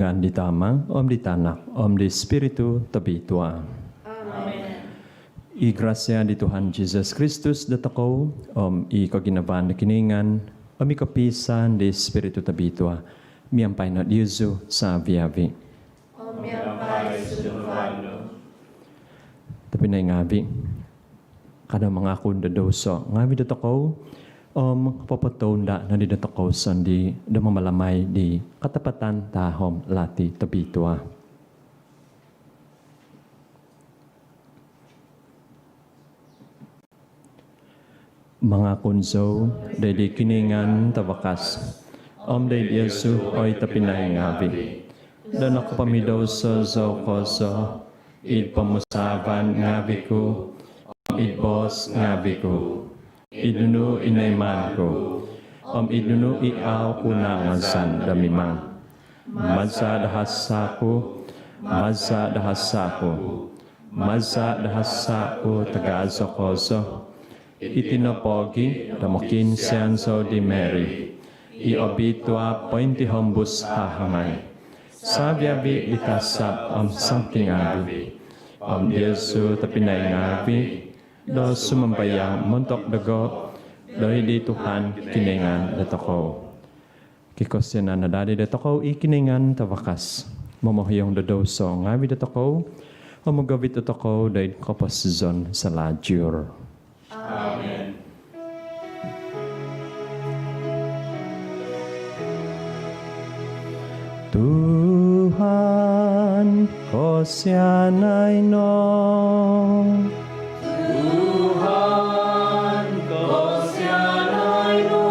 Tuhan di Tama, Om di Tanah, Om di Spiritu tebi tua. Amen. I gracia di Tuhan Yesus Kristus datako, Om i kaginaban na kiningan, Om i kapisan di Spiritu tebi tua, miampay na Diyoso sa viavi. Om yampay suduvano. Tapi na ngabi, kada mga kunda doso, ngabi datako, papatonda na di datako sandi damamalamay di katapatan tahom lati tebi tua. Mga kunso, dahil kiningan tawakas, day Yesu oy tapinay ngabi. Dan ako pamidaw sa koso, id pamusaban ngabi ko, id bos ngabi ko, idunu inayman ko, idunu iaw kunangan san damimang. Madsa dahasako, madsa dahasako, madsa dahasako tagaso koso, itinopogi damokin siyanso di Mary, iobitwa pointi hombus hahamay. Sabiabi itasap something abi, Yesu tapinay ngabi, do sumambayang montok dago, do hindi Tuhan kiningan datako. Kikosyan na nadali datako, ikiningan tawakas. Mamohyong dadoso ngabi datako, magawit datako dahil kapasizon sa lajur. Amen. Tuhan, ko siyanay no. Tuhan, ko siyanay no.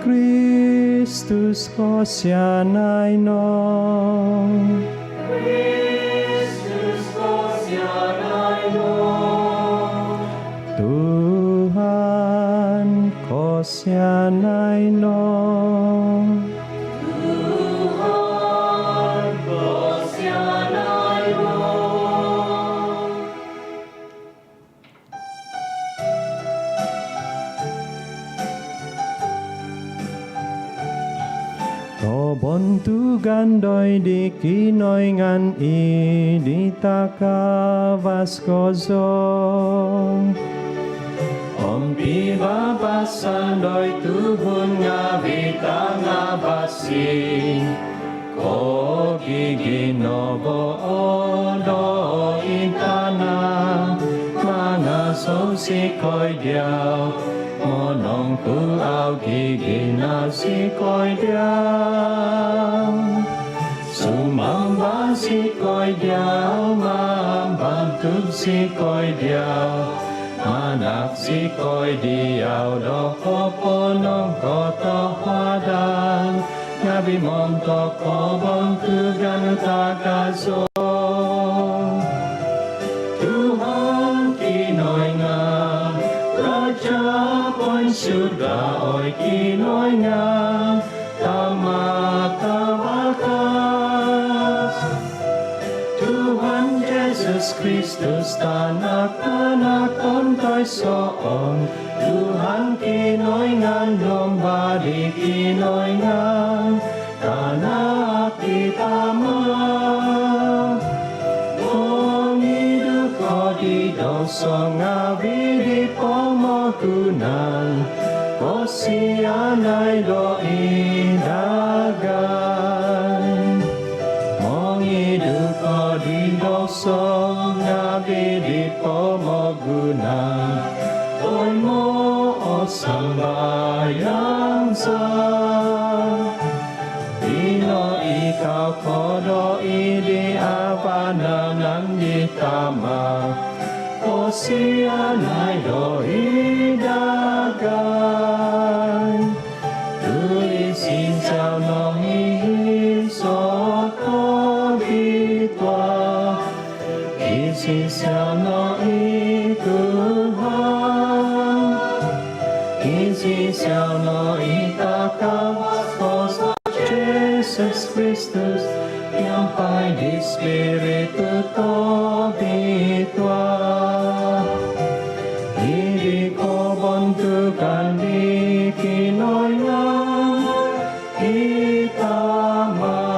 Kristus, ko siyanay no. Kristus, ko siyanay no. Tuhan, ko siyanay no. Bontugan doy di kinoyngan i di takavaskozo. Pibabasan doy tuhun nga vita nga basi. Ko giginobo do intana, mga sosikoy diyaw. Monong tuaw gigina si koy diyaw. Sumamba si koy diyaw, mambantug si koy diyaw. Manak si koy diyaw, do koponong kotohadan. Ngabi mong toko bantugan tagaso. Tuhan kinoy nga, Raja poin surga oi kinoy nga, tawakas. Tuhan Yesus Kristus tanak-tanak ontoy soon, Tuhan kinoy nga domba di kinoy nga, tanak itama. Ongidu ko di doso nga vidi pomokunan, ko siyanay do idagan. Ongidu ko di doso nga vidi pomokunan, oy mo o sambayang sa. Dino ikaw kodo idi apanam ng ditama, o siyanay do idagan. Tulisin sa nong ihiso ko bitwa, isisyaw no ituhan, isisyaw no itakawas ko sa Jesus Kristus, yampay di Spiritu to bitwa. Hindi ko bantukan di kinoy nga itama.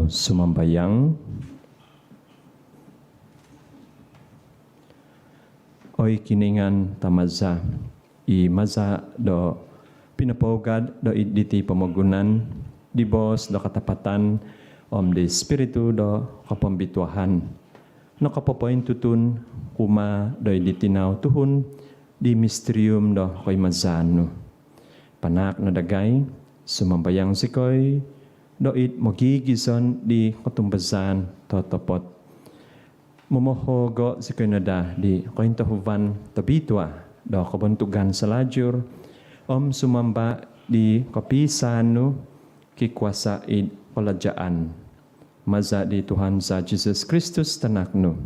do sumambayang. Oy kiningan tamaza, i maza do pinapogad do iditi pamagunan, di bos do katapatan, di spiritu do kapambituahan. No kapopoin tutun, kuma do iditinaw tuhun, di misterium do koy mazano. Panak na dagay, sumambayang sikoy, do it magigison di katumbazan totopot. Momohogo si Canada di Kointahuvan Tabitwa do kabantugan sa lajur sumamba di kapisano kikwasa id palajaan maza di Tuhan sa Jesus Kristus tanakno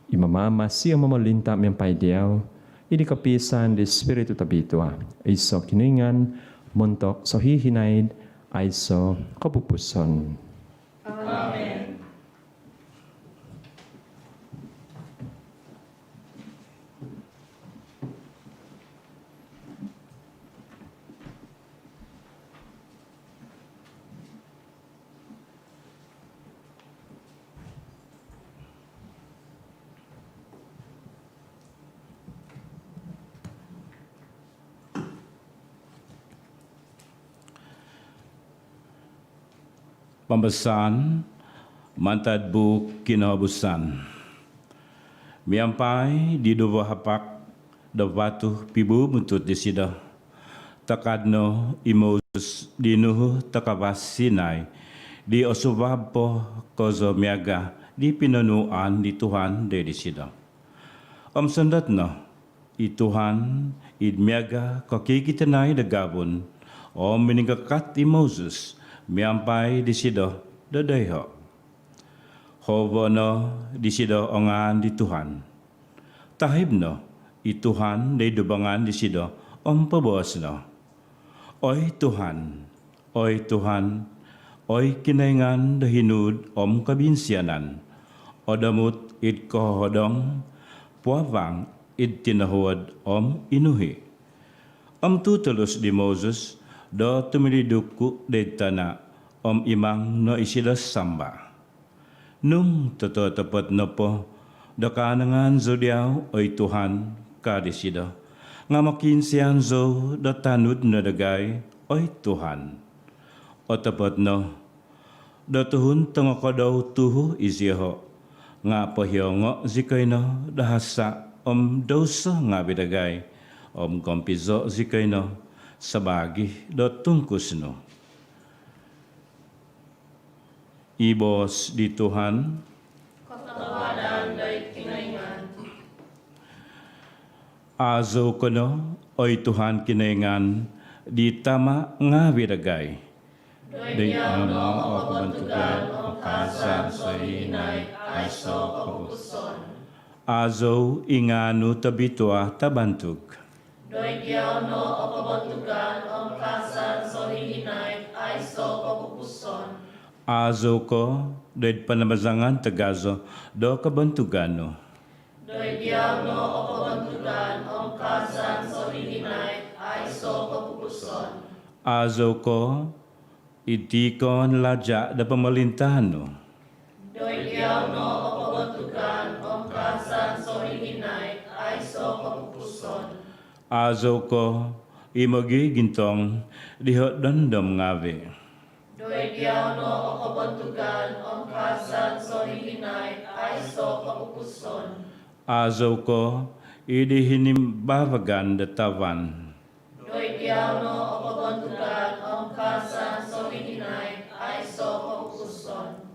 imamama siya mamalinta mempay diyaw idi kapisan di Espiritu Tabitwa iso kiningan montok so hihinaid aiso kapupuson. Amen. Pambasan, mantad bu kinabusan. Miampai di dua hapak, dawatu pibu muntut di sida. Takadno imus di nuhu takabas sinai, di osubapo kozo miaga, di pinanuan di Tuhan de di sida. Sandatno, i Tuhan, id miaga kakikitanay da gabon, meningkakat i Moses, miampai di sido dadayho. Hovono di sido ongan di Tuhan. Tahibno i Tuhan day dubangan di sido pabosno. Oy Tuhan, oy kinaingan dahinud kabinsianan. Odamut id kohodong, puawang id tinahuad inuhi. Tutulus di Moses, do tumilidukku de tana imang no isilas samba. Nung totoo tapat no po, do kanangan zo diyaw oy Tuhan kadisido. Nga makinsiyan zo do tanud na dagay oy Tuhan. O tapat no, do tuhun tangoko daw tuhu isiho. Nga pahyongo zikay no dahasa dosa nga bidagay. Kompizo zikay no sabagi do tungkus no. Ibos di Tuhan, Katawadan day kinaingan. azo kono, oy Tuhan kinaingan, di tama nga wiragay. Di ano o kabantugan o kasar sa hinay ay so kapuson. Azo ingano tabitwa tabantug. Doy diyaw no o kabantugan o kasan so hihinay ay so kapupuson. Azo ko, doy panamazangan tagazo, do kabantugan no. Doy diyaw no o kabantugan o kasan so hihinay ay so kapupuson. Azo ko, itikon ladya da pamalintahan no. Doy diyaw no o kabantugan o kasan so hihinay ay so kapupuson. Azo ko, imagi gintong dihot dandam ngawi. Doy diyaw no o kabantugan o kasan so hihinay ay so kapupuson. Azo ko, idihinimbawagan datawan. Doy diyaw no o kabantugan o kasan so hihinay ay so kapupuson.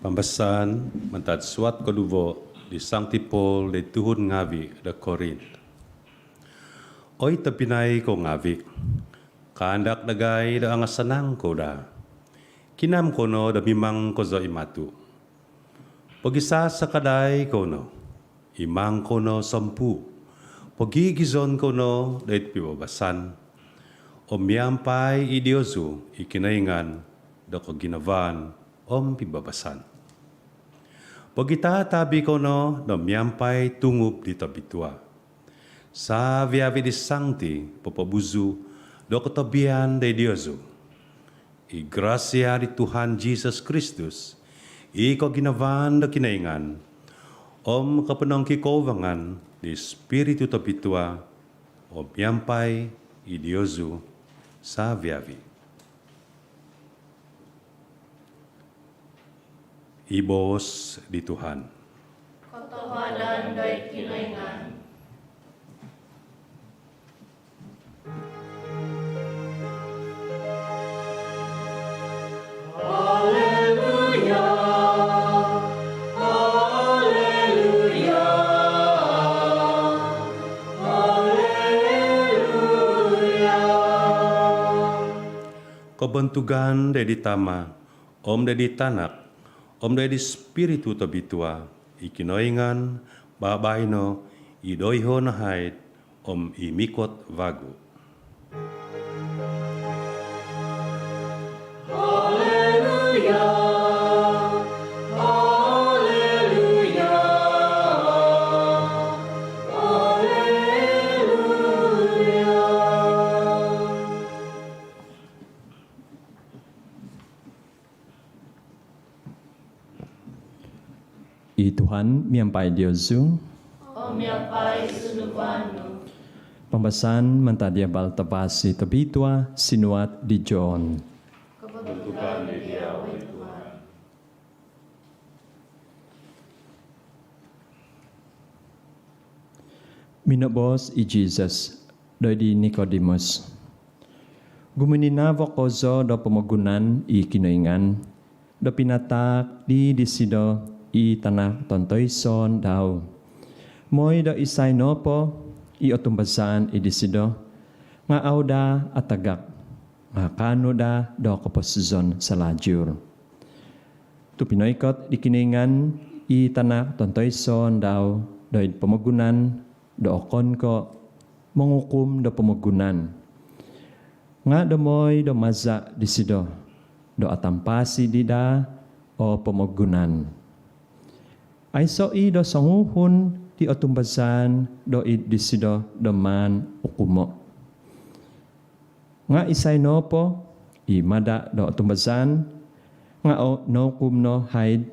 Pambasan mantad suat koduvo di Sancti Paul de Tuhun ngawi da Korin. Oy tapinay ko ngawi, kandak dagay da angasanang ko da. Kinam kono da mimang ko zo imatu. Pagisa sa kaday kono, imang kono 10. Pagigizon kono da itpibabasan. Miampai idiozu ikinaingan do kaginavan pibabasan. Pagita tabi ko no miampai tungup di tabitua. Sa viavi di sangti papabuzu do katabian de idiozu. I gracia di Tuhan Jesus Kristus i kaginavan do kinaingan kapenong kikowangan di Espiritu tabitua miampai idiozu sa viavi. Ibos di Tuhan. Katawadan da'y kinaingan. Kebentugan dari tama, dari tanak, dari spiritu tabitua, ikinoingan, babaino, idoiho na haid, imikot vagu. I Tuhan miampai Diosu. Miapai sunubano. Pembahasan mentadia bal tabasi tabitua sinuat di John. Kebentukan di dia, wahai Tuhan. Minobos i Jesus do di Nicodemus. Gumunina vokozo do pemagunan i kinoingan do pinatak di disido i tanah tontoison daw. Moy do isay nopo i otumbasan i disido nga auda atagak nga kanoda do kaposizon sa lajur. Tu pinoykot di kiningan i tanah tontoison daw do pemagunan do okon ko mengukum do pemagunan. Nga do moy do maza disido do atampasi dida o pemagunan. Ay so i do sanguhun di otumbasan do i disido do man ukumo. Nga isay nopo i mada do otumbasan nga o no kumno haid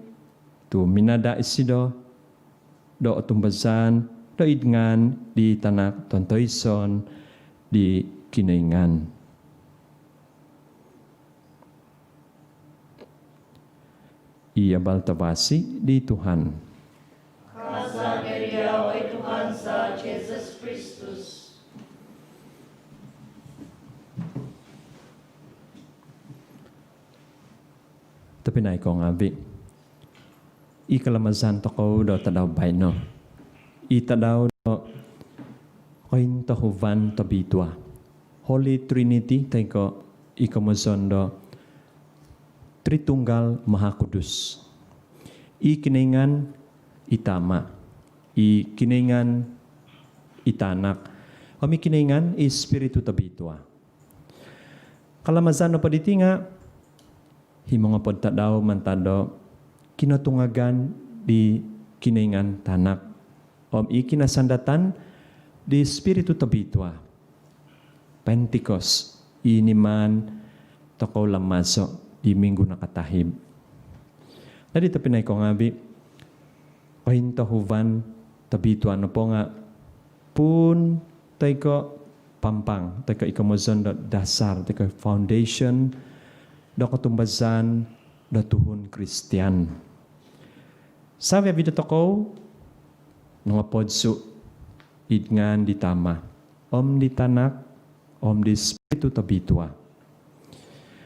tu minada isido do otumbasan do idngan di tanak tontoison di kinaingan. Ia baltabasi di Tuhan. Kasa keria, wahai Tuhan sa Jesus Kristus. Tapi naik ko ngabi. Ikalamazan to ko do tadaw bay no. Itadaw do koin tahuvan tabitwa. Holy Trinity tayo ko ikamazon do Tritunggal Maha Kudus. Ikiningan itama. Ikiningan itanak. Kami kiningan Espiritu tabitwa. Kalamazan na paditi nga himong podta daw mantado kinatungagan di kiningan tanak. Ikinasandatan di Espiritu tabitwa. Pentecost iniman toko lamaso di minggu nakatahib. Tadi pinay ko ngabi, pahintahuvan tabituan na po nga, pun tayo ko pampang, tayo ko ikamazon do dasar, tayo ko foundation, do katumbasan, do tuhun Kristiyan. Sabi abito to ko, nga podso, idngan di tama, di tanak, di Espiritu tabitwa.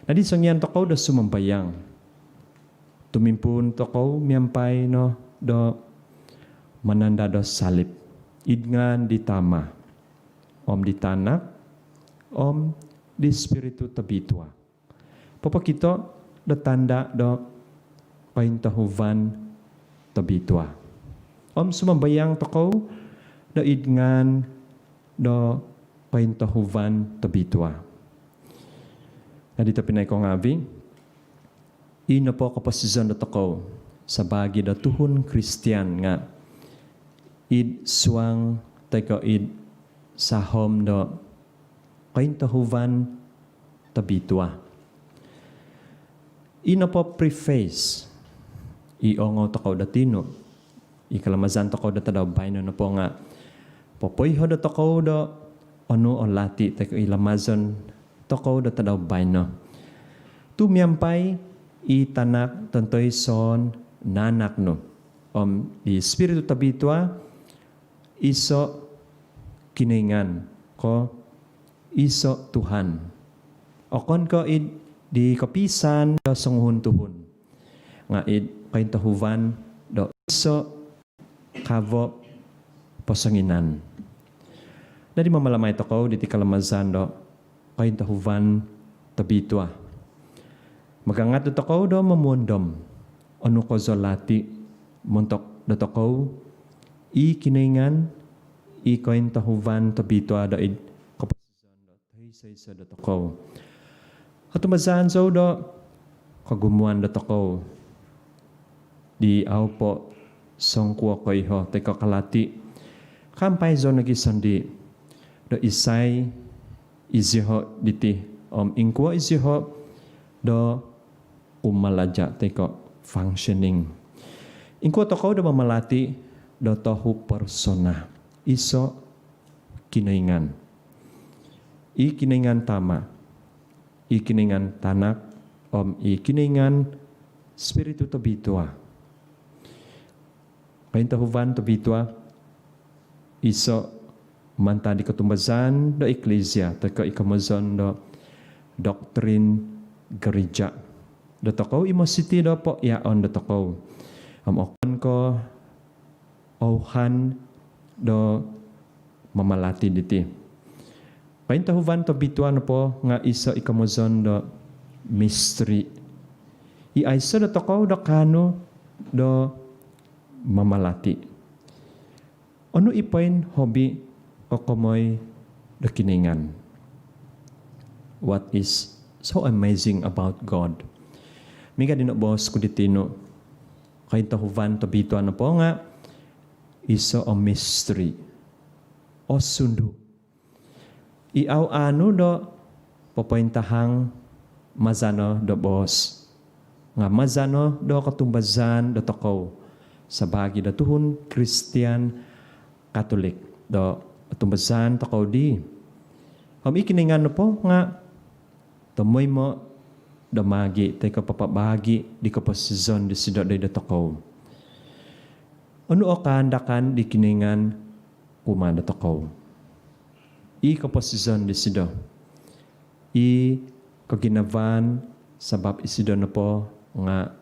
Nadi sangyan toko do sumambayang. Tumimpun toko miampay no do mananda do salib. Idngan di tama. Di tanak, di Espiritu tabitwa. Papakito do tanda do paintahuvan tabitwa. Sumambayang toko do idngan do paintahuvan tabitwa. Na dito pinay ko ngabi, ino po kaposisyon na toko sa bagi da tuhon Kristiyan nga id suang teko id sahom do kaintahuvan tabitwa. Ino po preface iongaw toko datino ikalamazan toko da tadaw bayno na po nga popoyho da toko do ano o lati teko ilamazon toko da tadaw bayno. Tumiyampay itanak tantoy son nanak no. Di Espiritu tabitwa iso kiningan ko iso Tuhan. Okon ko di kapisan do songhun tuhon. Nga kaintahuvan do iso kavo posanginan. Dari mamalamay toko di kalamazan do kaintahuvan tabitwa. Magangat do toko do mamundom. Ano ko zolati montok do toko i kiningan i kaintahuvan tabitwa do id kapasisan do tahisay do toko. Atumazan so do kagumuan do toko di aw po songkwa ko iho teko kalati kampay zo nagisandi do isay iziho diti ingkwa iziho do umalaja teko functioning. Ingkwa toko do mamalati do tohu persona iso kiningan. I kiningan tama. I kiningan tanak i kiningan spiritu tabitwa. Kaintahuvan tabitwa iso manta di katumbazan do eklesia teka ikamazon do doktrin gereja. Do toko imositi do po yaon do toko. Okon ko auhan do mamalati diti. Kaintahuvan tabitwa na po nga iso ikamazon do mystery. Iaiso do toko do kano do mamalati. Ano ipain hobi o kamoy do kiningan? What is so amazing about God? Miga din boss ko ditino. Kaintahuvan tabitwa na po nga iso o mystery. O sundu. Iaw ano do papointahang mazano do boss. Nga mazano do katumbazan do toko sa bagi do tuhon Kristiyan Katolik do katumbazan toko di. Ikiningan no po nga tumoy mo do magi teko papabagi di kaposisyon di sido do toko. Ano o kahandakan di kiningan kumanda toko. I kaposisyon di sido. I kaginavan sabab isido na po nga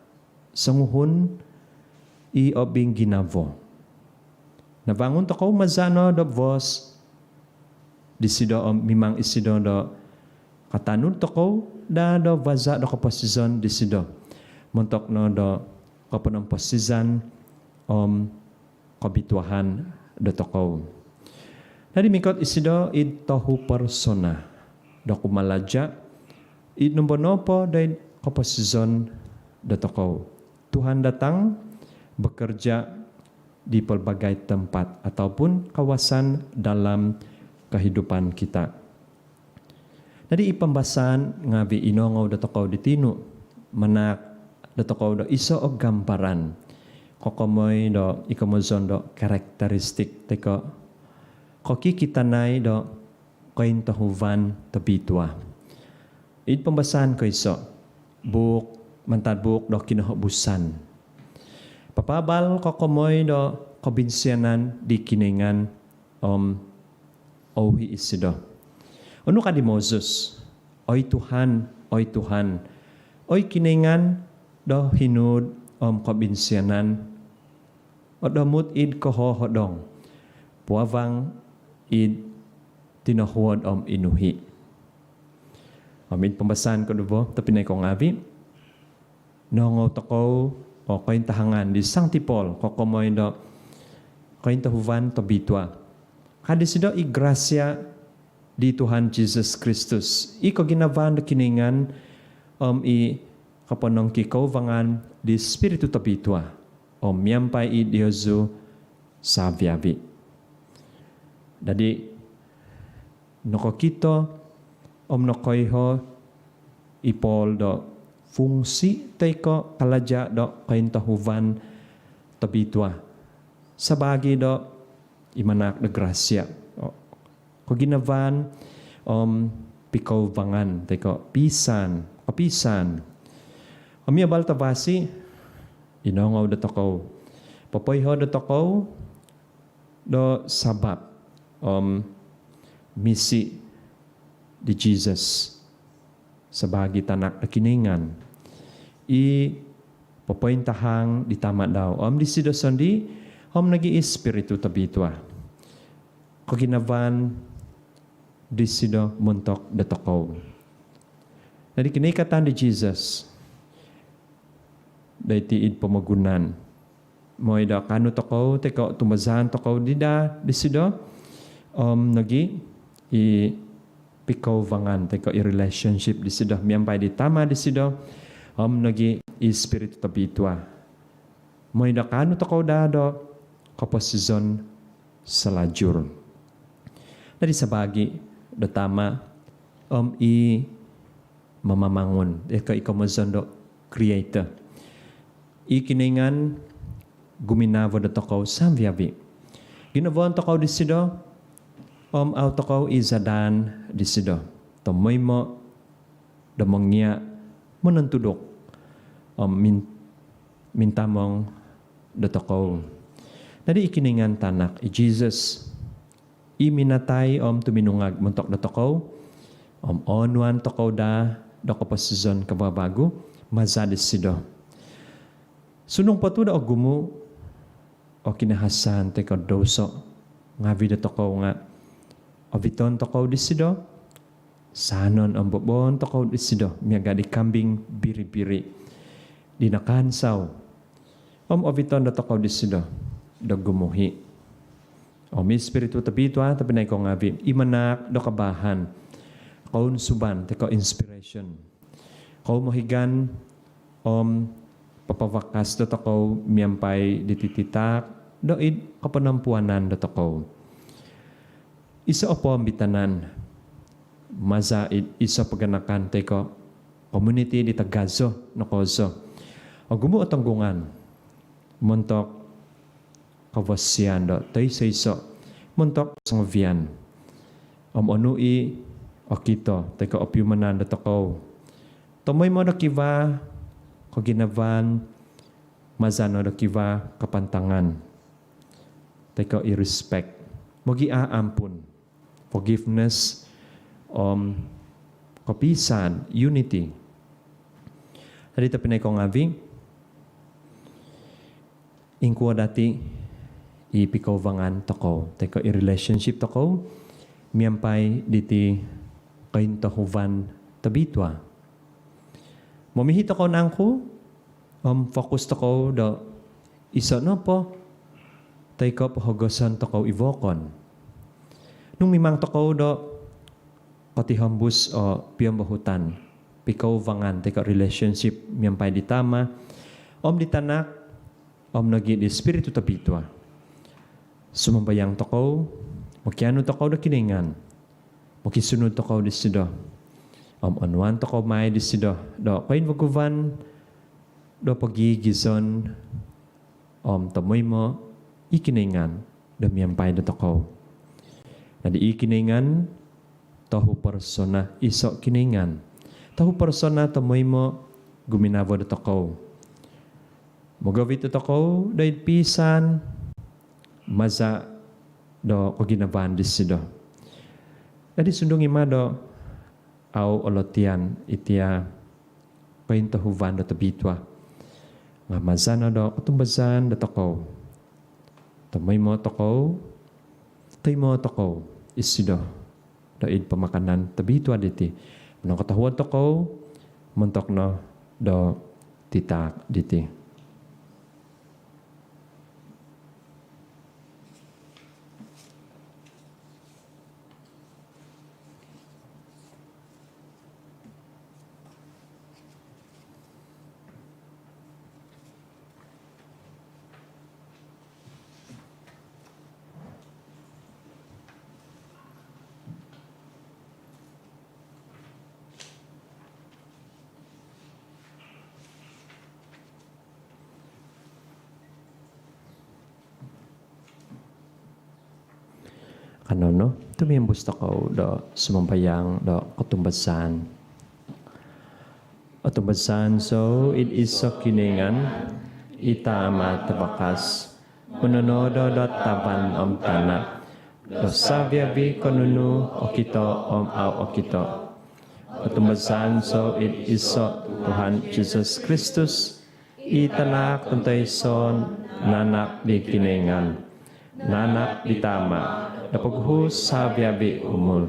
sanguhon i obing ginavo. Nabangon to ko mazano do vos di sido mimang isido do katanun to ko da do vaza do kaposisyon di sido. Montok no do kapunang posizan kabituahan do to ko. Nadi mikot isido id tohu persona do kumalaja id nombonopo day kaposisyon do to ko. Tuhan datang bekerja di pelbagai tempat ataupun kawasan dalam kehidupan kita. Jadi pembahasan ngawi inongaw da tokaw ditino manak da tokaw do iso og gambaran kokomoy do ikamozon do karakteristik teko koki kitanay do kaintahuvan tabitwa. Pembahasan ko iso buk mantad buk do kinahabusan. Papabal kokomoy do kabinsyanan di kiningan ohi isido. Ano ka di Moses? Oy Tuhan, oy kiningan do hinud kabinsyanan o damut id kohohodong. Puawang id tinahuod inuhi. Amin pembahasan ko dubo, tapi na ko ngabi. Nongaw takaw o kaintahangan di Sang Tipol kokomoy do kaintahuvan tabitwa. Kadisido igrasya di Tuhan Jesus Kristus. Iko ginavan da kiningan i kapanong kikauvangan di Espiritu Tabitwa miampai i Diosu saviavi. Jadi noko kito nokoiho ipol do fungsi teko kalaja do kaintahuvan Tabitwa sabagi do imanak na grasya. Koginavan pikauvangan teko pisan kapisan. Abal tabasi inongaw da tokaw. Papoyho da tokaw do sabab misi di Jesus sabagi tanak na kiningan. I papointahang ditama daw. Di sido sondi nagi Espiritu Tabitwa. Koginavan di sido muntok da tokaw. Jadi kinikatan di Jesus day tiid pamagunan. Moy da kanu tokaw teko tumazahan tokaw di sido nagi i pikauvangan teko i relationship di sido miampay di tama di sido nagi i Espiritu Tabitwa. Moy da kanu tokaw do kaposizon salajur. Dari sabagi da tama i mamamangon teko ikamazon do creator. Ikiningan guminavo da tokaw samviavi. Ginavon tokaw di sido au tokaw izadan di sido. Tomoy mo damangnya menentudok mintamong da tokaw. Nadi ikiningan tanak i Jesus iminatay tuminungag muntok da tokaw onwan tokaw da kapasizon kababago mazadis sido. Sunong patuda o gumu o kinahasan teko doso nga vida tokaw nga aviton tokaw disido sanon ang bobon tokaw disido miyaga di kambing biri-biri di nakansaw aviton da tokaw disido do gumuhi mi Espiritu Tabitwa tapinay ko nga imanak do kabahan kaun suban teko inspiration kau mohigan papavakas do tokaw miyampay ditititak doid kapanampuanan do tokaw. Isa opo bitanan mazaid isa paganakan teko community di Tagazo no kozo. Agumo atanggungan montok kawasyan do tay saiso montok sangvian. Onui okito teko opyumanan do tokaw. Tomoy mo kiva koginavan mazano do kiva kapantangan. Teko i-respect. Mogi aampun. Forgiveness, kapisan, unity. Hadita pinay ko ngavi, ingkuwa dati ipikauvangan toko. Teko i-relationship toko, miyampay diti kaintahuvan Tabitwa. Mamihito ko nangko, focus to ko do isa no po, tay ko pahugasan to ko ivokon. Nung mimang to ko do patihambus o piyambahutan, pikaw vangan, tay ko relationship, miyampay di tama, di tanak, nagi di Espiritu Tabitwa. Sumambayang to ko, makiano to ko do kiningan, makisunod to ko di sido. Anuan to ko may di sido. Do kain waguvan do pagigizon tamoy mo ikiningan do miyampay do to ko. Nadi ikiningan tahu persona iso kiningan. Tahu persona tamoy mo guminavo do to ko. Mogawit do to ko dahil pisan maza do koginavan di sido. Nadi sundong ima do au olotian itia kaintahuvan do Tabitwa. Nga mazana do katumbazan do tokaw. Tamay mo tokaw, tay mo tokaw, isido. Doid pamakanan Tabitwa diti. Manong katahuan tokaw, muntok no do titak diti. Kanono, tumiyambus takaw do sumambayang do katumbasan. Katumbasan so it is so kiningan itama tabakas. Munonodo do taban tanah. Do sabiabi konunu okito au okito. Katumbasan so it is so Tuhan Jesus Kristus itanak tuntay son nanak di kiningan. Nanak di tama. Dapaghus sabiabi umul.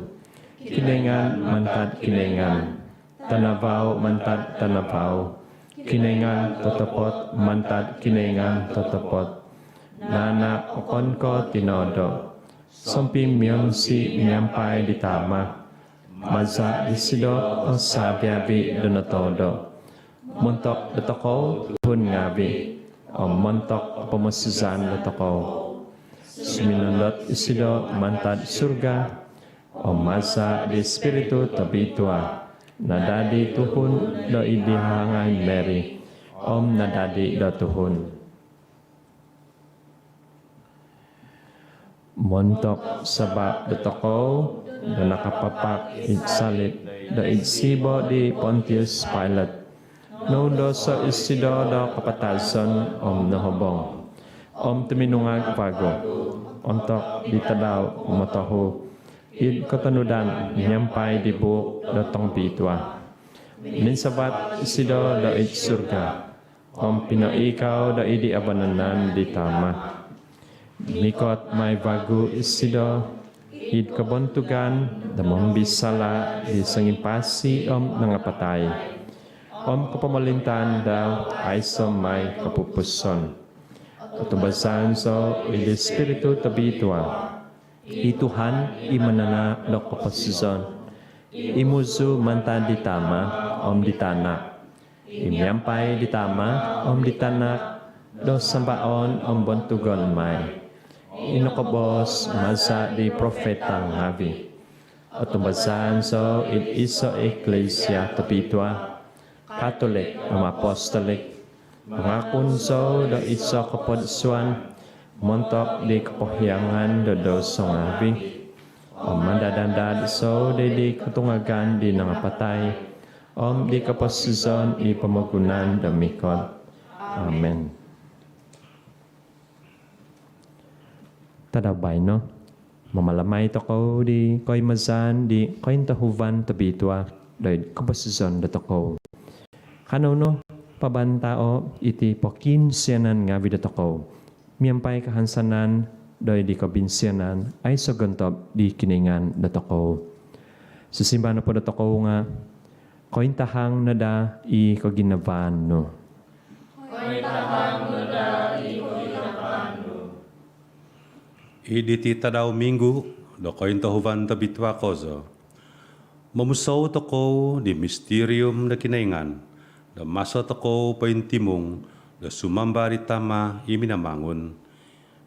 Kiningan mantad kiningan. Tanabaw mantad tanabaw. Kiningan totopot mantad kiningan totopot. Nanak okon ko tinodo. Sompi myon si miyampay di tama. Maza di sido o sabiabi donotodo. Montok dotoko pun ngabi. O montok pemusizan dotoko. Suminundot isido mantad surga, o masa di spiritu tabitua, nadadi tuhun do idihangay Mary, om nadadi do tuhun. Montok sabab do toko, do nakapapak salib, do idsibo di Pontius Pilate, no do so isido do kapatason om nahobong. Om tuminungag pago, ontok ditadaw umataho, id katanudan nyampay di buok datang bitwa. Ninsabat isido da id surga, om pinaikaw da idi abananan di tama. Mikot may bago isido, id kabontugan da mambisala di sangimpasi om nangapatay. Om kapamalintan daw ay may kapupuson. Katumbasan so il Espiritu tabitua. Ituhan imanana do kapasizon. Imuzu mantan di tama om di tanak. Imyampay di tama om di tanak do sambaon om bontugon may. Inokobos masa di profeta ngabi. Katumbasan so il iso eklesia tabitua. Katolik om apostolik. Mangakun so do isa kapodsuan montok di kepohyangan do dosa ngabi. Om mandadandad so di ketungagan di nangapatay. Om di kaposizon i pamagunan damikot. Amen. Tadabay no? Mamalamay toko di koy mazan di koy tahuvan tabitwa do kaposizon do toko. Kano pabantao iti pokinsianan nga vidatako. Miyampay kahansanan doy di kabinsianan ay sogontob di kiningan datako. Susimba na po datako nga kointahang nada i kaginaban no. Kointahang nada i kaginaban no. Idi tadaw minggu do kointahuvan tabitwa kozo. Mamusaw toko di misterium na kinaingan. Da masa toko paintimong da sumambari tama iminamangon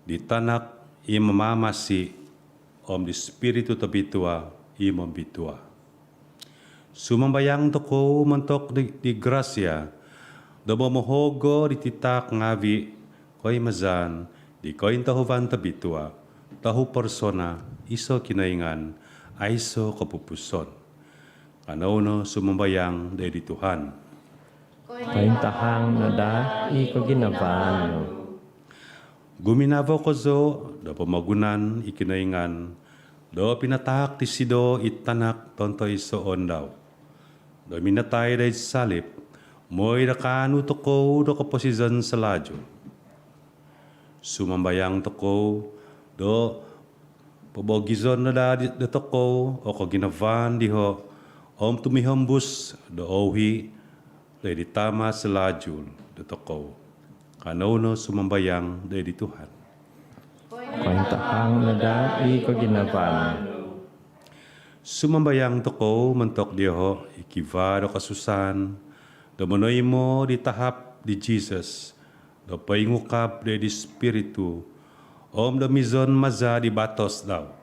di tanak imamamasi om di spiritu tabitua imambitua. Sumambayang toko mentok di grasya da mamohogo di titak ngavi koy mazan di koy tahuvan tabitua tahu persona iso kinaingan aiso kapupuson. Kanauno sumambayang dari Tuhan. Kointahang nada i kaginaban no. Guminavo ko zo, do pamagunan ikinaingan, do pinatak ti sido itanak tontoy so ondaw. Do minatay day salip, mo'y nakanu toko do kaposizan sa ladyo. Sumambayang toko, do pabogizon na da toko, o kaginavan diho, om tumihambus do ohi, do di tama sa ladyo do toko. Kanono sumambayang dari Tuhan. Kointahang nada i kaginaban. Sumambayang toko mentok diho ikiva do kasusan do manoy mo di tahap di Jesus do paingukap di Espiritu om do mizon maza di batos daw.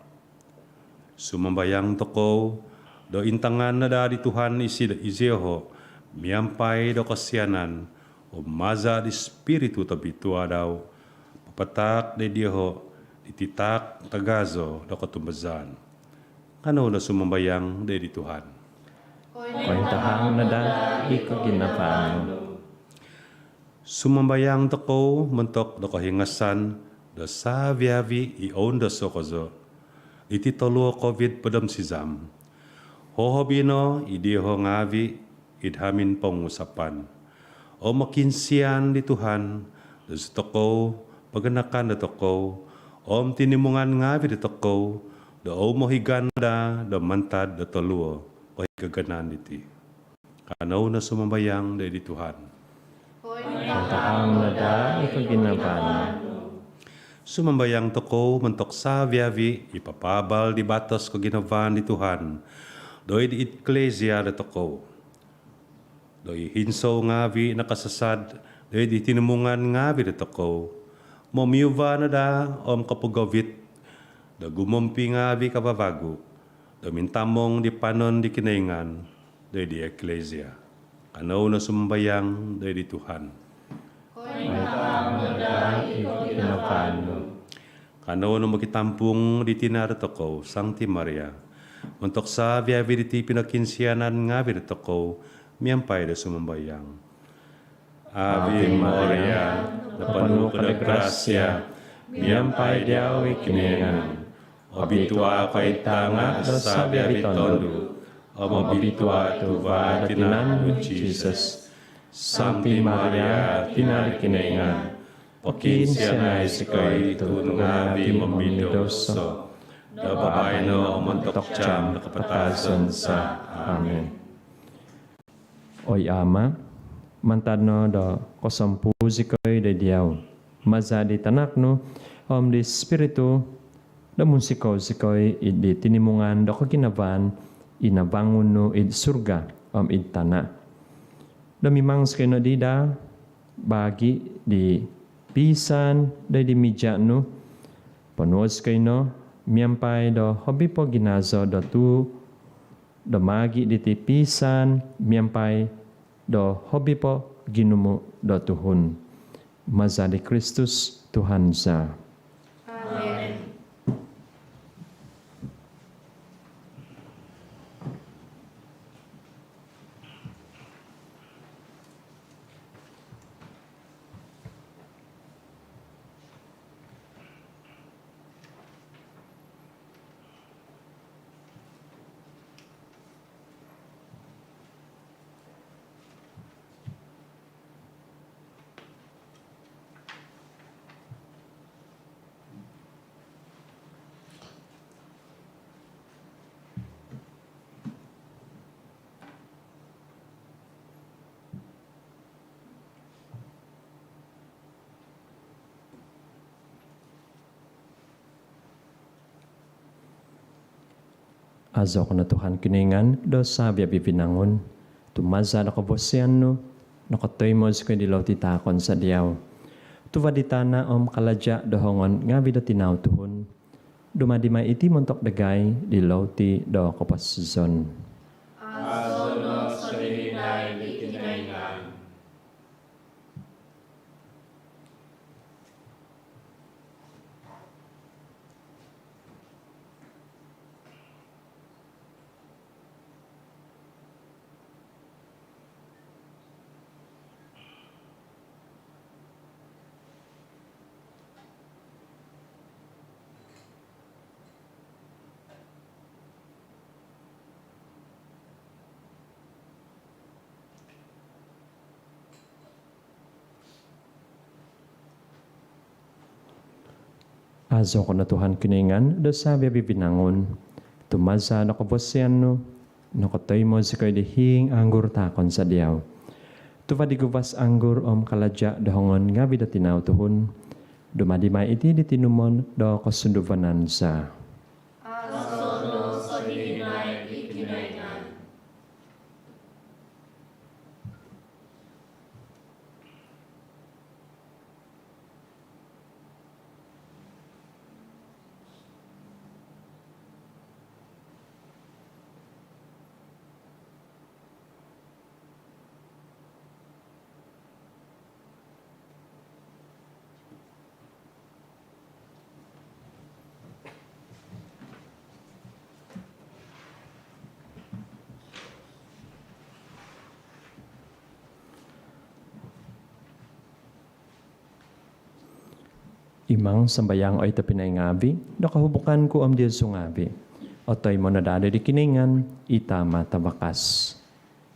Sumambayang toko do intangan na da di Tuhan iseho miyampay do kasyanan o maza di Espiritu tabitua daw, papatak de diho, ititak tagazo da katumbazan. Kano na sumambayang dari Tuhan. Kointahang nada iko ginapano. Sumambayang tako mentok da kahingasan da sa viavi ion da sokozo. Iti tolo COVID padam sizam. Hohobino idiho ngavi idhamin pangusapan. O makinsian di Tuhan da sa tako paganakan da tako. Om tinimungan ngavi da tako da o mohigan da mantad da toluo. O higaganan iti. Kanaw na sumambayang da di Tuhan. Kointahang nada iko ginapano. Sumambayang toko mentok sa viavi ipapabal di batas ko ginavan di Tuhan. Doi di eklesia da toko. Doi hinso ngavi nakasasad. Doi di tinumungan ngavi da toko. Momiuva na da om kapugawit. Da gumumpi ngavi kababago. Da mintamong di panon di kinaingan. Doi di eklesia. Kanaw na sumbayang doi di Tuhan. Kointahang nada iko ginapano. Kano no makitampung di tinartoko, Sancti Maria. Untuk sa viavi di pinakinsianan nga virtoko, miyampay da sumambayang. Ave Maria, napano ka na grasya, miyampay diawi kiningan. Obitua kay tanga da sa viavi tondo, o mabitua tuva tinan Jesus. Sancti Maria, tinar kiningan. Pakinsianay si kayo tunungabi mamidoso, da babay no mantok tiyam nakapatasan sa Amen. Oy ama, mantad no do kosampu si koy de diaw. Mazadi tanak no, di spiritu, da musiko si koy idi tinimungan do kaginavan, inabangun no id surga, id tana. Damimang skay no dida, bagi di pisan day di media no, panuos kay no, miyampay do hobi po ginazo do tu, do magi di ti pisan, miyampay do hobi po ginumo do tuhun. Mazali Kristus Tuhan sa. Amen. Azok na Tuhan kiningan, do sabi pinangon, tumaza na kabosyan no, nakatoy mo sa dilaw titakon sa diyaw. Tuvaditana kaladya dohongon nga vida tinaw tuhon. Dumadima iti montok dagay dilaw ti do kapasizon. Asono sa lihinay di kinaingan. Azo ko na Tuhan kiningan, do sabi pinangon, tumaza na kabosyan no, nakatoy mo sa kayo dihing anggur takon sa diyaw. Tuvadigubas anggur kaladya dohongon nga vida tinaw tuhon, dumadima iti di tinumon do kasunduvanan sa. Asono sa lihinay di kinaingan. Imang sambayang oy tapinay ngabi, do kahubukan ko am Dios ngabi. Otoy mo nadada di kiningan, itama tabakas.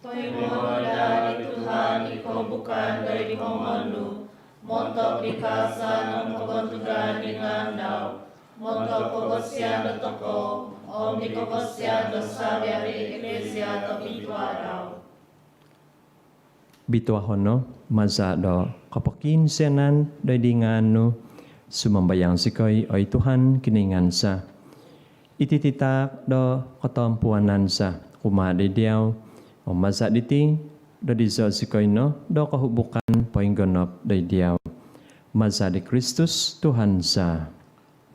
Toy mo na di Tuhan, ikaw bukan dari komando. Montok di kasa ng kabantugan ni Ngandaw. Montok pagosyan na toko, om di kapasyan na sabiari Eklesia tapitwaraw. Bituahon no, maza do kapakinsenan do di ngano, sumambayang sikoy oy Tuhan kiningan sa. Itititak do katampuanan sa kumade diyaw, o maza diti, do di zo sikoy no, do kahubukan poinggonop do diyaw. Maza di Kristus Tuhan sa.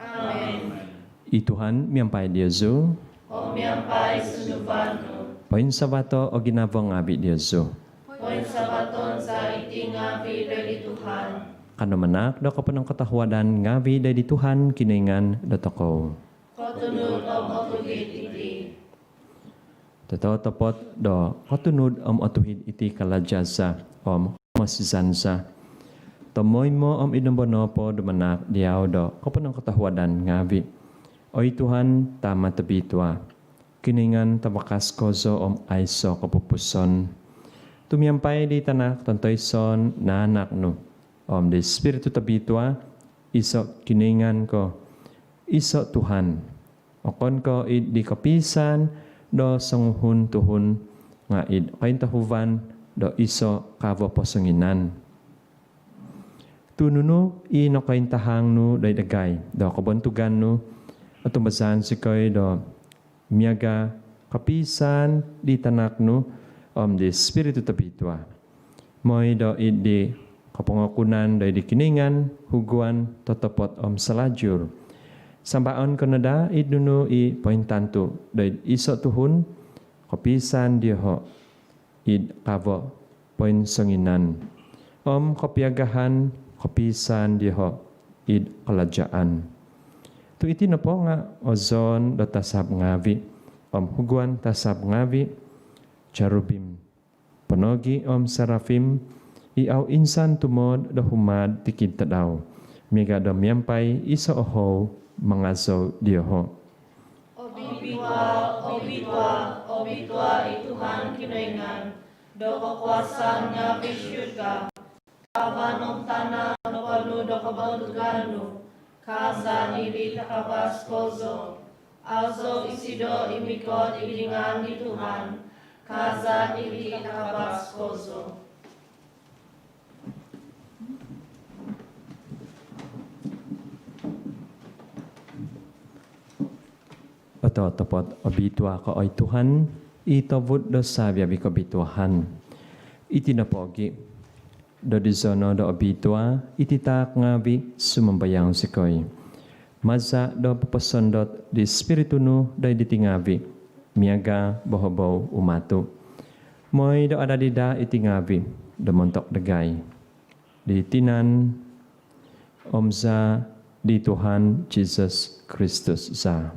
Amen. Ituhan miyampay Diyoso, O miyampay sunubano. poin sabato o ginabong abi Diyoso. Poin sabaton sa itingapi dari Tuhan. Kanumanak do kapanang katahwadan ngabi day di Tuhan kiningan datako. Kotunod om otuhid iti. Totoo tapot do katunod atuhid iti kalajasa masisansa. Tomoy mo inombono po dumanak diyaw do kapanang katahwadan ngabi. Oy Tuhan tama tabitwa. Kiningan tabakas kozo aiso kapupuson. Tumiyampay di tanak tantoy son na anak no. Di Espiritu tabitwa iso kiningan ko. Iso Tuhan. Okon ko di kapisan do sanguhun tuhun nga kain tahuvan do iso kavo posunginan. Tununu ino kain tahang no day dagay do kabuntugan no at tumasan si koy do miyaga kapisan di tanak no di Espiritu tabitwa. Moy do di kapangakunan day di kiningan huguan totopot salajur. Sambaon ko na da, idunu pointanto, dahil iso tuhun, kapisan diho, id kavo, poin sanginan. Kapiagahan, kapisan diho, id kalajaan. Tu iti na po nga, ozon do tasab ngavi, huguan tasab ngavi, cherubim. Panogi serafim, iaw insan tumod do humad tikid tadaw. Miga do miyampay iso oho, mangaso diho. Obitwa ituhan kinaingan, do kakuasan nga bisyud ka, kabanong tanang napano do kabantugano, kasa nili takabas kozo, aso isido imikot ilingan ni Tuhan, kasa nili takabas kozo. Oto topot obitwa ko oy Tuhan, itobut do sabya bi kabituhan. Iti napogi, do dizono do obitwa, ititak ngabi sumambayang sikoy. Maza do papasondot di Espiritu no do ditingabi, miyaga bohobow umatu. Moy do adadida itingabi, do montok dagay. Di tinan, omza di Tuhan Jesus Kristus sa.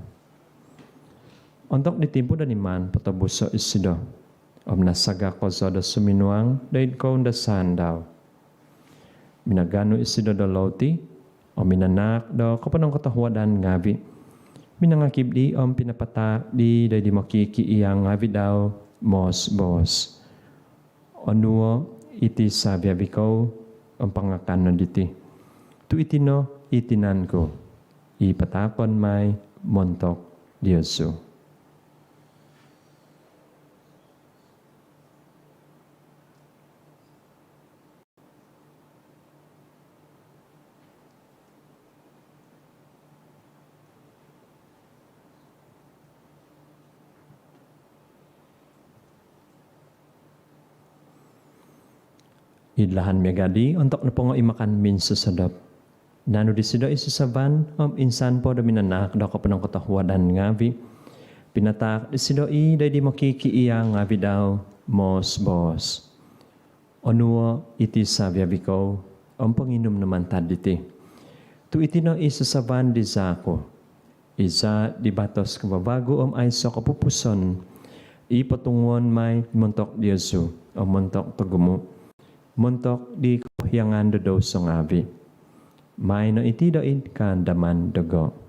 Untuk ditimpo dan iman patabuso isido. Nasaga ko sa da suminuang daid ko da sandaw. Minagano isido da lauti minanak da kapanong katahwadan ngabi. Minangakib di pinapata di daid di makiki iyang ngabi daw mos bos. Onuo iti sabya bikaw pangakan diti. Tu itino itinan ko. Ipatakon may montok Diyoso. Idlahan megadi untuk napongo imakan min susadap. Nano disido isusaban insan po dominanak do kapanong katahwadan ngavi. Pinatak disido day di makiki iya ngavi daw mos bos. Onuo iti sabya bikaw panginom naman taditi. Tu iti no isusaban di zako. Isa di batos kababago ay so kapupuson. Ipatungon may montok Diyoso montok tagumo. Montok di kuhyangan do daw sa ngabi. May no itidoid kandaman dugo.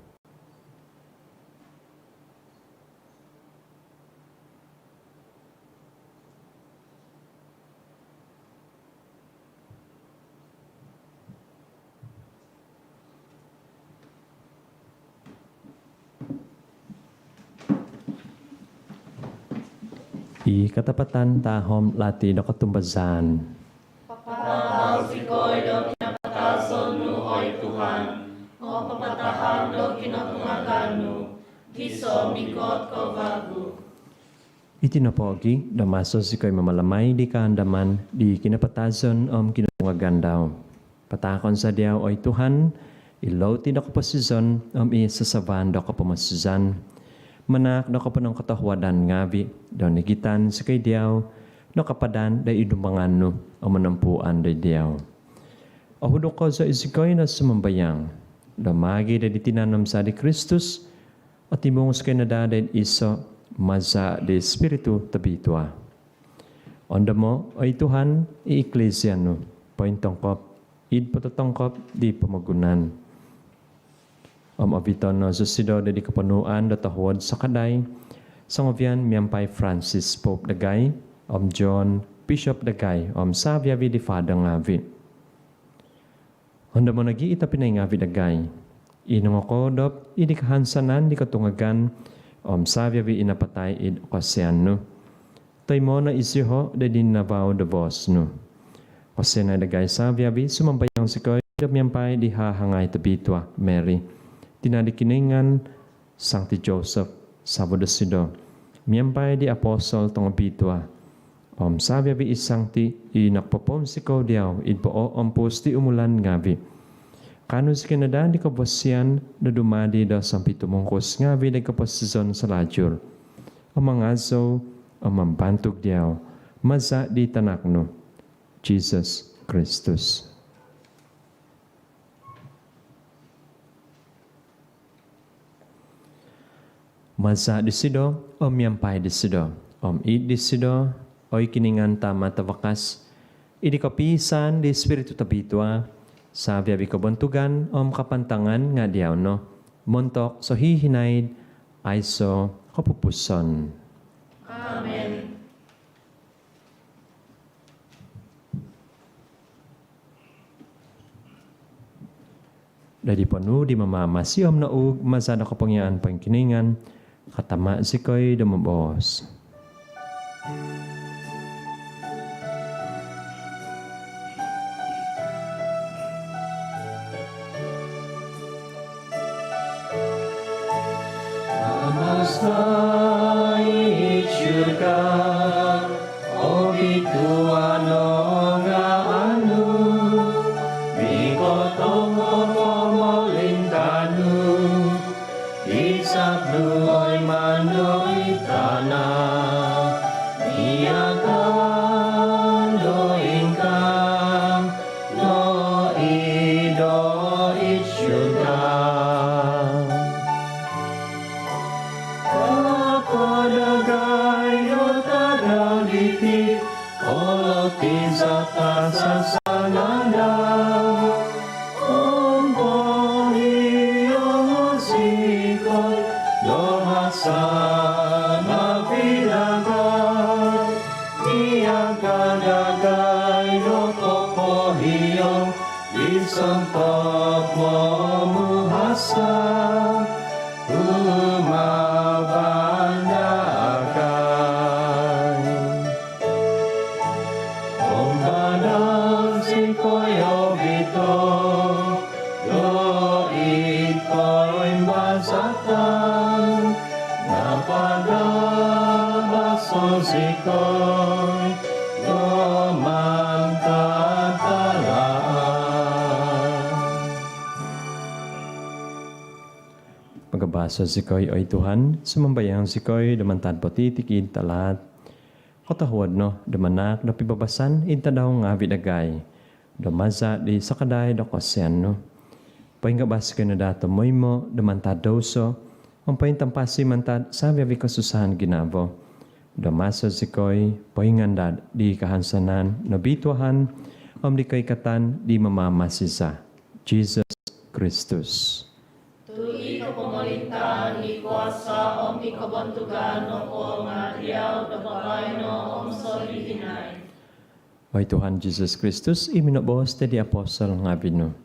I katapatan tahom lati do katumbazan. Papahal sikoy do pinapatason nu oy Tuhan. O papataham do kinatungakan nu. Giso mikot ko bago. Itinapogi, damaso si ko'y mamalamay di kaandaman, di kinapatazon kinatungagan daw. Patakon sa diyaw oy Tuhan, ilaw ti do kapasizon isasaban do kapamasizan. Manak do kapanong katahwadan ngavi, do nigitan sa kay diyaw, do kapadan da idumangan no, o manampuan da diyaw. Ahudok ko sa isikoy na sumambayang, do magi da ditinanam sa di Kristus, at imungos kay nadadad iso, maza de Espiritu tabitwa. Onda mo, ay Tuhan, i-eklesya no, paintongkop, id patatongkop, di pamagunan. Abiton no susido di kapanuan do tahod sa kaday, sangovian miyampay Francis Pope dagay, John Bishop dagay, Savia di Fada ngavi. Onda mo nagi itapinay ngavi dagay, inong akodop, idi kahansanan di katungagan, Savia inapatay id okasyan no. Tay mo na isiho da din nabaw da vos no. Kasi na dagay Savia sumambayang sikoy, miyampay di hahangay tabitwa, Mary. Tinadikiningan Sancti Joseph, Sabado Sido, miyampay di apostol tong bitwa. Savia isangti inakpopom si diyaw, idpoo pus ti umulan ngavi. Kano si Canada di kabosyan na dumadi daw sa pitumungkos ngavi di kaposizon sa lajur. Mangazo, mambantog diyaw, maza di tanakno, Jesus Christus. Maza disido, yampay disido, id disido, oy kiningan tama tawakas, idi kapisan di Espiritu tabitwa, sa biyabi kabuntugan, kapantangan nga diyaw no, montok so hihinaid, ay so kapupuson. Amen. Dadi panu di mamama siyom na ug, maza na kapangyaan pangkiningan, katama si ko'y dumabos. Namaste isyurga, o bituano nga anu, bikotong pamolintanu, isabnu ay manoy tanah, niyakan doing kam, no ido isyurga. Kapodagay o tadaliti, olotin sa tasasanadaw, iyong sikoy, dohasan mabilagan, iyagagagay no popohiyong, isang top mo muhasan, umabandagay. Om badang sikoy obito, do iko'y masaktan, napadabaso sikoy, do mantatalaan. Pagkabaso sikoy oy Tuhan, sumambayang sikoy, damantad po titikid talat, katahuad no, damanak na pibabasan, intadaw nga vidagay, damaza di sakaday do kasyan no. Paingabas ka na dato moy mo, damantad doso, ang paintampasi mantad, sabi avi kasusahan ginavo. Damasa sikoy, paingandad, di kahansanan, nabitwahan, di kay katan, di mamamasisa. Jesus Kristus. Tui ka pemerintahan i kuasa om i kabantugan o ngadiau da babayno om solihinay. O Tuhan Yesus Kristus, iminobos tadi apostol nga bino.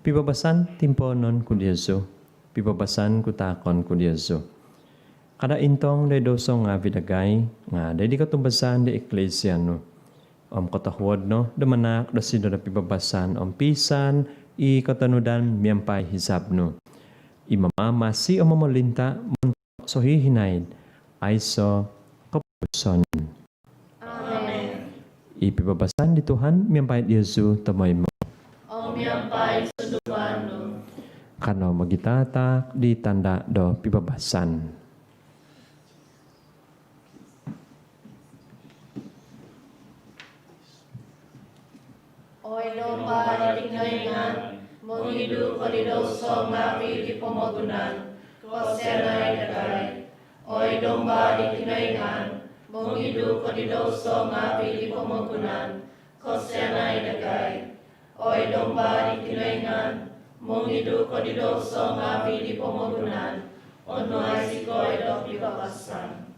Pibabasan timponon ku Diyoso, pibabasan ku takon ku Diyoso. Kada intong day doso nga vidagay, nga day di katumbasan di eklesia no. Om katahuad no, damanak da sido da pibabasan om pisan, i katanudan miyampay hisab no. Imamamasi o mamalinta montok so hihinaid ay so kapuson. Amen. Ipibabasan di Tuhan miyampay Diyoso tamoy mo. Om yampay sudubano. Kano magitatak di tanda do pibabasan. Oy domba di tingaingan, menghidu kodidoso ngapi di pemagunan, kosenai dagay. Oy domba di tingaingan, menghidu kodidoso ngapi di pemagunan, kosenai dagay. Oy domba di tingaingan, menghidu kodidoso ngapi di pemagunan, ono aisikoy do pibabasan.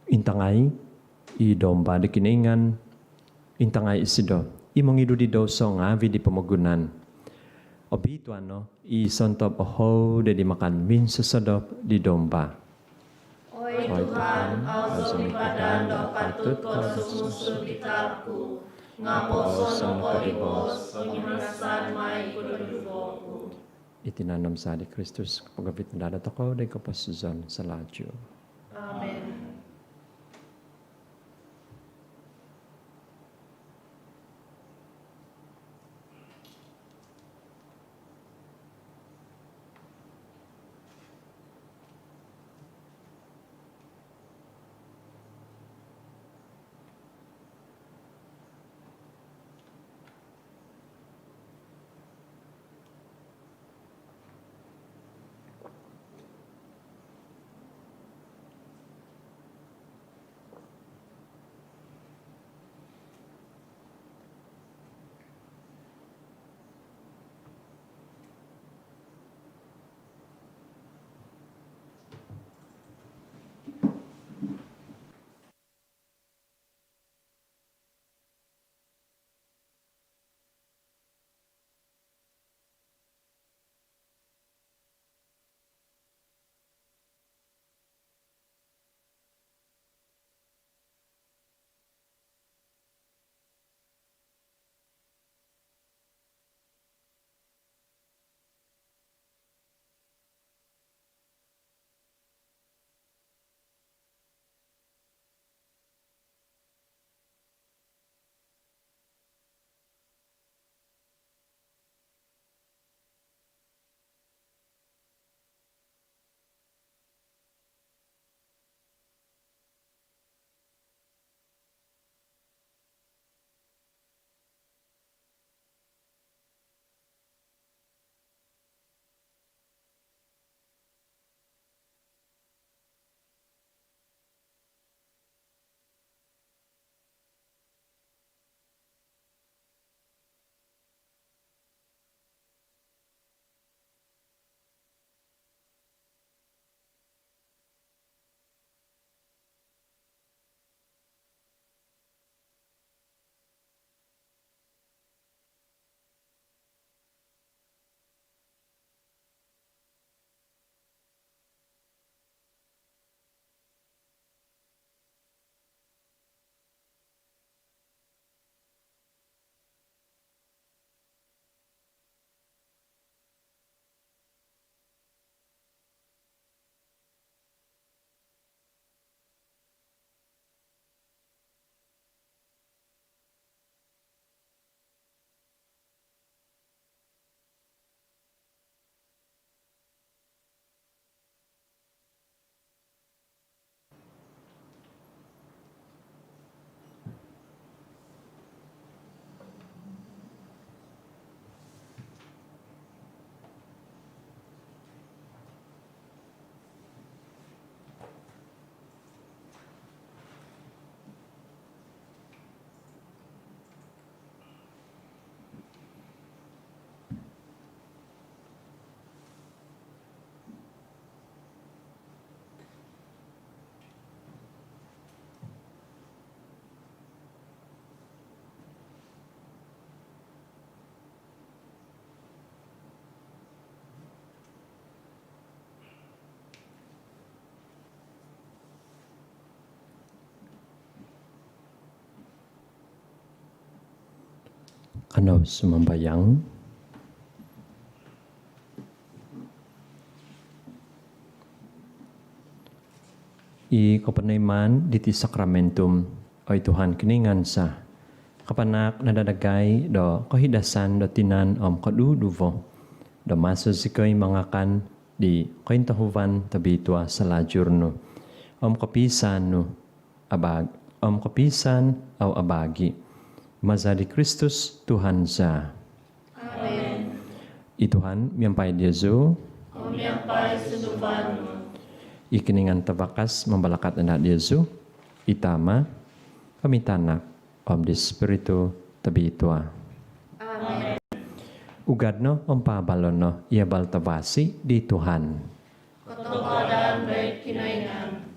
Intangay, i domba di kiningan, intangay isido, imong idu di doso ngavi di pamagunan. Obi ano, i sontop oho de di makan min sesedop di domba. Oi Tuhan, au sumipadan do patut ko sumusul kitabku, ngaposo no koribos, penginasan mai kududuboku. Itinanam sa di Kristus, pagapit na dadat ako, day kapasuzon sa ladyo. Amen. Kano sumambayang. I kapanayman diti sakramentum oy Tuhan kiningan sa kapanak nadadagay do kahidasan do tinan kaduduvo do maso sikoy mangakan di kaintahuvan tabitwa sa lajurno kapisan no abag kapisan aw abagi maza di Kristus Tuhan sa. Amen. Ituhan miyampay Diyazu Umiyampay suduban mo. ikiningan tabakas membalakat anak Yesu itama pamitanak di Espiritu tabitwa. Amen. Ugadno pabalono iabal tabasi di Tuhan. Katuparan baik kinaingan.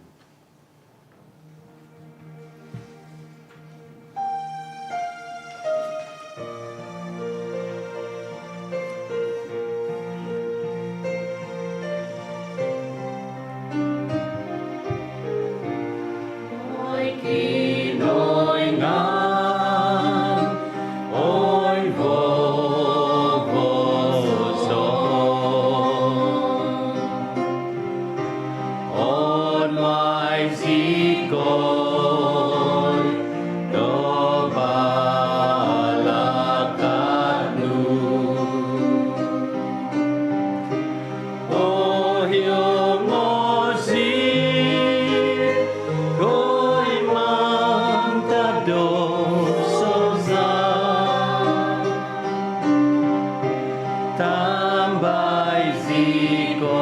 Tambay ziko